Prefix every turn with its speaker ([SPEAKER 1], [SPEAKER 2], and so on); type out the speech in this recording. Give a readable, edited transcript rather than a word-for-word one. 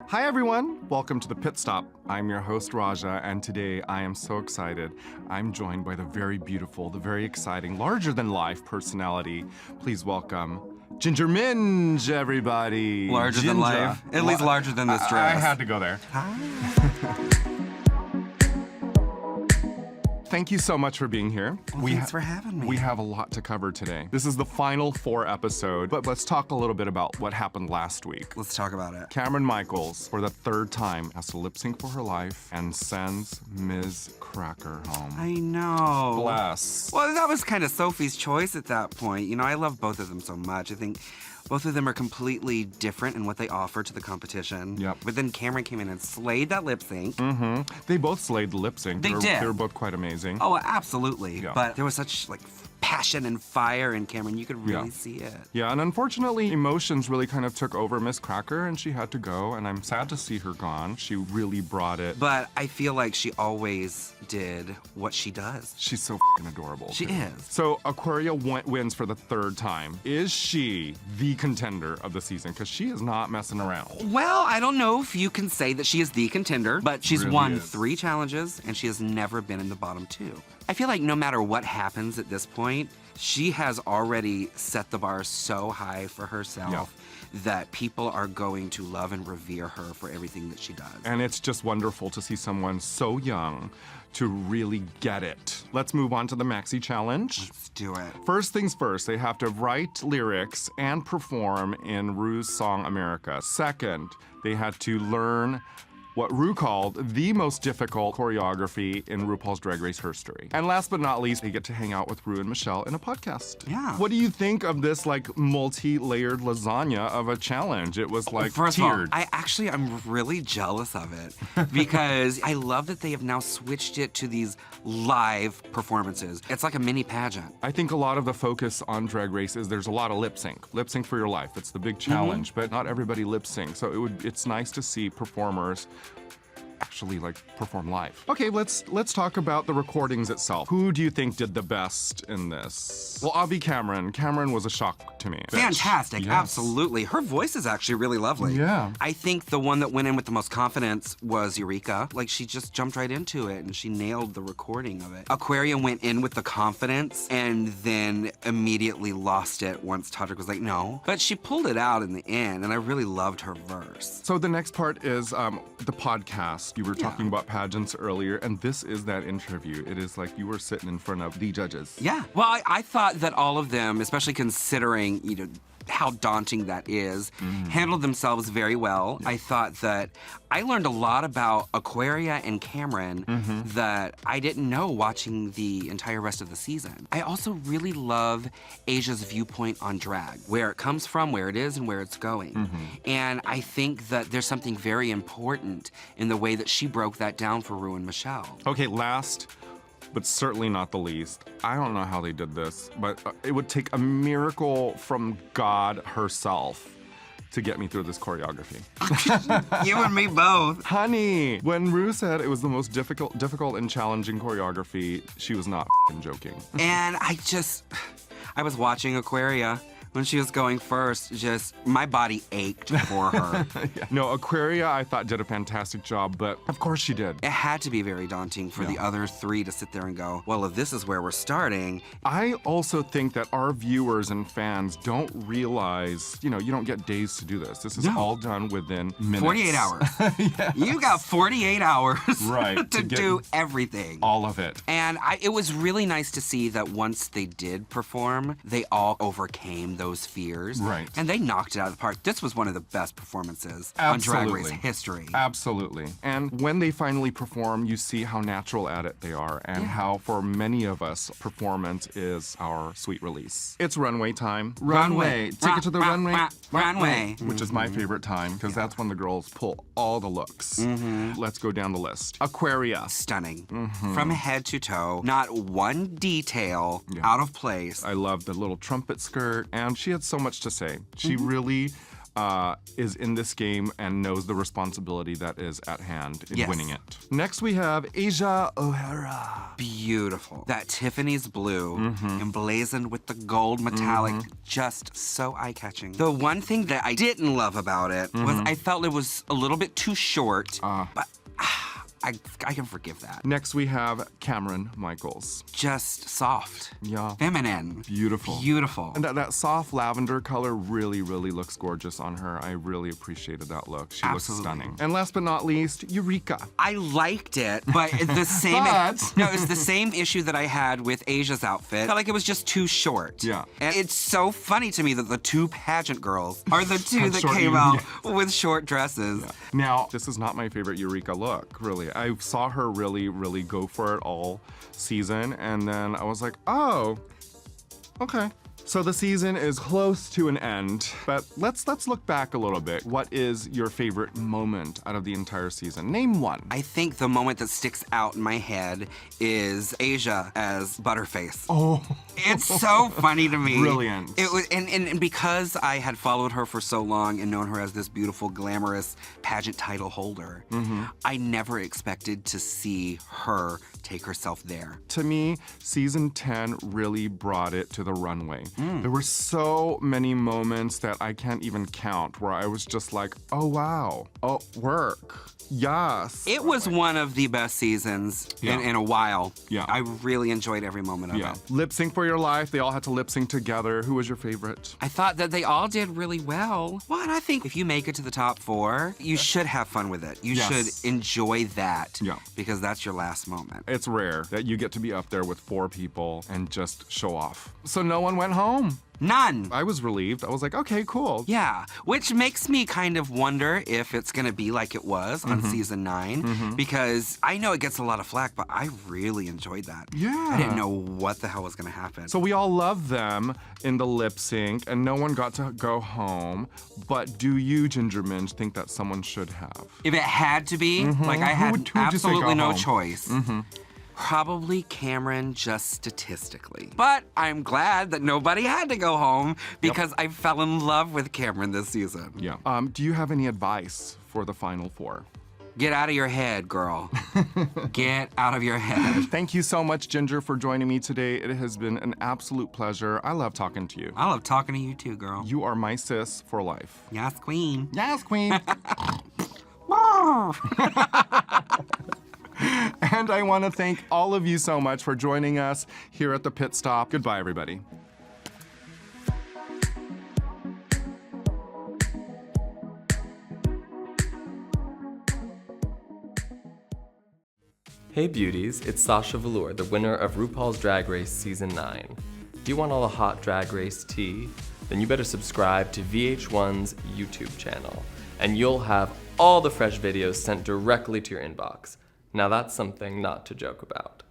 [SPEAKER 1] Hi everyone, welcome to the Pit Stop. I'm your host Raja, and today I am so excited. I'm joined by the very beautiful, the very exciting, larger-than-life personality. Please welcome Ginger Minj, everybody.
[SPEAKER 2] Larger than life? At least larger than this dress.
[SPEAKER 1] I had to go there. Thank you so much for being here.
[SPEAKER 2] Well, thanks for having me.
[SPEAKER 1] We have a lot to cover today. This is the final 4 episode, but let's talk a little bit about what happened last week.
[SPEAKER 2] Let's talk about it.
[SPEAKER 1] Cameron Michaels, for the 3rd time, has to lip sync for her life and sends Ms. Cracker home.
[SPEAKER 2] I know.
[SPEAKER 1] Bless.
[SPEAKER 2] Well, that was kind of Sophie's choice at that point. You know, I love both of them so much. I think both of them are completely different in what they offer to the competition.
[SPEAKER 1] Yep.
[SPEAKER 2] But then Cameron came in and slayed that lip sync.
[SPEAKER 1] Mm-hmm. They both slayed the lip sync.
[SPEAKER 2] They did.
[SPEAKER 1] They were both quite amazing.
[SPEAKER 2] Oh, absolutely.
[SPEAKER 1] Yeah.
[SPEAKER 2] But there was such, passion and fire in Cameron. You could really see it.
[SPEAKER 1] Yeah, and unfortunately, emotions really kind of took over Miss Cracker, and she had to go, and I'm sad to see her gone. She really brought it.
[SPEAKER 2] But I feel like she always did what she does.
[SPEAKER 1] She's so f***ing adorable.
[SPEAKER 2] She is.
[SPEAKER 1] So Aquaria wins for the 3rd time. Is she the contender of the season? Because she is not messing around.
[SPEAKER 2] Well, I don't know if you can say that she is the contender, but she's
[SPEAKER 1] Really
[SPEAKER 2] won
[SPEAKER 1] is.
[SPEAKER 2] 3 challenges, and she has never been in the bottom 2. I feel like no matter what happens at this point, she has already set the bar so high for herself that people are going to love and revere her for everything that she does.
[SPEAKER 1] And it's just wonderful to see someone so young to really get it. Let's move on to the Maxi challenge.
[SPEAKER 2] Let's do it.
[SPEAKER 1] First things first, they have to write lyrics and perform in Ru's song America. Second, they had to learn what Ru called the most difficult choreography in RuPaul's Drag Race history. And last but not least, they get to hang out with Ru and Michelle in a podcast.
[SPEAKER 2] Yeah.
[SPEAKER 1] What do you think of this multi-layered lasagna of a challenge? It was
[SPEAKER 2] First of all,
[SPEAKER 1] tiered.
[SPEAKER 2] I'm really jealous of it because I love that they have now switched it to these live performances. It's like a mini pageant.
[SPEAKER 1] I think a lot of the focus on Drag Race is there's a lot of lip sync. Lip sync for your life. It's the big challenge, but not everybody lip sync. So it's nice to see performers actually perform live. Okay, let's talk about the recordings itself. Who do you think did the best in this? Well, I'll be Cameron. Cameron was a shock to me.
[SPEAKER 2] Fantastic,
[SPEAKER 1] Yes.
[SPEAKER 2] Absolutely. Her voice is actually really lovely.
[SPEAKER 1] Yeah.
[SPEAKER 2] I think the one that went in with the most confidence was Eureka. She just jumped right into it and she nailed the recording of it. Aquaria went in with the confidence and then immediately lost it once Todrick was like, no. But she pulled it out in the end and I really loved her verse.
[SPEAKER 1] So the next part is the podcast. You were talking about pageants earlier, and this is that interview. It is like you were sitting in front of the judges.
[SPEAKER 2] Yeah. Well, I thought that all of them, especially considering, how daunting that is, handled themselves very well. I thought that I learned a lot about Aquaria and Cameron that I didn't know watching the entire rest of the season. I also really love Asia's viewpoint on drag, where it comes from, where it is, and where it's going. And I think that there's something very important in the way that she broke that down for Ru and Michelle.
[SPEAKER 1] Okay, last but certainly not the least. I don't know how they did this, but it would take a miracle from God herself to get me through this choreography.
[SPEAKER 2] You and me both.
[SPEAKER 1] Honey, when Ru said it was the most difficult and challenging choreography, she was not f***ing joking.
[SPEAKER 2] And I was watching Aquaria when she was going first, my body ached for her.
[SPEAKER 1] No, Aquaria, I thought, did a fantastic job, but of course she did.
[SPEAKER 2] It had to be very daunting for the other 3 to sit there and go, well, if this is where we're starting.
[SPEAKER 1] I also think that our viewers and fans don't realize, you don't get days to do this. This is all done within minutes.
[SPEAKER 2] 48 hours. Yes. You got 48 hours to do everything.
[SPEAKER 1] All of it.
[SPEAKER 2] And it was really nice to see that once they did perform, they all overcame those fears.
[SPEAKER 1] Right.
[SPEAKER 2] And they knocked it out of the park. This was one of the best performances on Drag Race history.
[SPEAKER 1] Absolutely. And when they finally perform, you see how natural at it they are and how, for many of us, performance is our sweet release. It's runway time. Runway. Take it to the runway.
[SPEAKER 2] Runway.
[SPEAKER 1] Which is my favorite time because that's when the girls pull all the looks. Let's go down the list. Aquaria.
[SPEAKER 2] Stunning. From head to toe. Not one detail out of place.
[SPEAKER 1] I love the little trumpet skirt, and she had so much to say. She really is in this game and knows the responsibility that is at hand in
[SPEAKER 2] Yes.
[SPEAKER 1] winning it. Next we have Asia O'Hara.
[SPEAKER 2] Beautiful. That Tiffany's blue, emblazoned with the gold metallic, just so eye-catching. The one thing that I didn't love about it was I felt it was a little bit too short, but I can forgive that.
[SPEAKER 1] Next we have Cameron Michaels.
[SPEAKER 2] Just soft.
[SPEAKER 1] Yeah.
[SPEAKER 2] Feminine.
[SPEAKER 1] Beautiful.
[SPEAKER 2] Beautiful.
[SPEAKER 1] And that soft lavender color really, really looks gorgeous on her. I really appreciated that look. She looks
[SPEAKER 2] Absolutely.
[SPEAKER 1] stunning. And last but not least, Eureka.
[SPEAKER 2] I liked it, but the same no, it's the same issue that I had with Asia's outfit. I felt like it was just too short.
[SPEAKER 1] Yeah.
[SPEAKER 2] And it's so funny to me that the two pageant girls are the two
[SPEAKER 1] Have
[SPEAKER 2] that
[SPEAKER 1] short
[SPEAKER 2] came
[SPEAKER 1] unions.
[SPEAKER 2] out with short dresses.
[SPEAKER 1] Now, this is not my favorite Eureka look, really. I saw her really, really go for it all season, and then I was like, oh, okay. So the season is close to an end, but let's look back a little bit. What is your favorite moment out of the entire season? Name one.
[SPEAKER 2] I think the moment that sticks out in my head is Asia as Butterface.
[SPEAKER 1] Oh.
[SPEAKER 2] It's so funny to me.
[SPEAKER 1] Brilliant.
[SPEAKER 2] It was, and because I had followed her for so long and known her as this beautiful, glamorous pageant title holder, I never expected to see her take herself there.
[SPEAKER 1] To me, season 10 really brought it to the runway. There were so many moments that I can't even count where I was just like, oh wow, oh work, yes.
[SPEAKER 2] It was one of the best seasons
[SPEAKER 1] Yeah.
[SPEAKER 2] in a while.
[SPEAKER 1] Yeah.
[SPEAKER 2] I really enjoyed every moment of it.
[SPEAKER 1] Lip sync for your life. They all had to lip sync together. Who was your favorite?
[SPEAKER 2] I thought that they all did really well. Well, and I think if you make it to the top 4, you should have fun with it. You
[SPEAKER 1] Yes.
[SPEAKER 2] should enjoy that
[SPEAKER 1] Yeah.
[SPEAKER 2] because that's your last moment.
[SPEAKER 1] It's rare that you get to be up there with 4 people and just show off. So no one went home.
[SPEAKER 2] None.
[SPEAKER 1] I was relieved. I was like, okay, cool.
[SPEAKER 2] Yeah, which makes me kind of wonder if it's gonna be like it was on season 9, because I know it gets a lot of flack, but I really enjoyed that.
[SPEAKER 1] Yeah.
[SPEAKER 2] I didn't know what the hell was gonna happen.
[SPEAKER 1] So we all love them in the lip sync, and no one got to go home. But do you, Ginger Minj, think that someone should have?
[SPEAKER 2] if it had to be, like I
[SPEAKER 1] Who
[SPEAKER 2] had
[SPEAKER 1] would you say
[SPEAKER 2] absolutely
[SPEAKER 1] go
[SPEAKER 2] no
[SPEAKER 1] home?
[SPEAKER 2] choice. Probably Cameron, just statistically. But I'm glad that nobody had to go home because I fell in love with Cameron this season.
[SPEAKER 1] Yeah. Do you have any advice for the final 4?
[SPEAKER 2] Get out of your head, girl. Get out of your head.
[SPEAKER 1] Thank you so much, Ginger, for joining me today. It has been an absolute pleasure. I love talking to you.
[SPEAKER 2] I love talking to you too, girl.
[SPEAKER 1] You are my sis for life.
[SPEAKER 2] Yes, queen.
[SPEAKER 1] Yes, queen. And I want to thank all of you so much for joining us here at the Pit Stop. Goodbye, everybody.
[SPEAKER 3] Hey beauties, it's Sasha Velour, the winner of RuPaul's Drag Race Season 9. Do you want all the hot Drag Race tea? Then you better subscribe to VH1's YouTube channel, and you'll have all the fresh videos sent directly to your inbox. Now that's something not to joke about.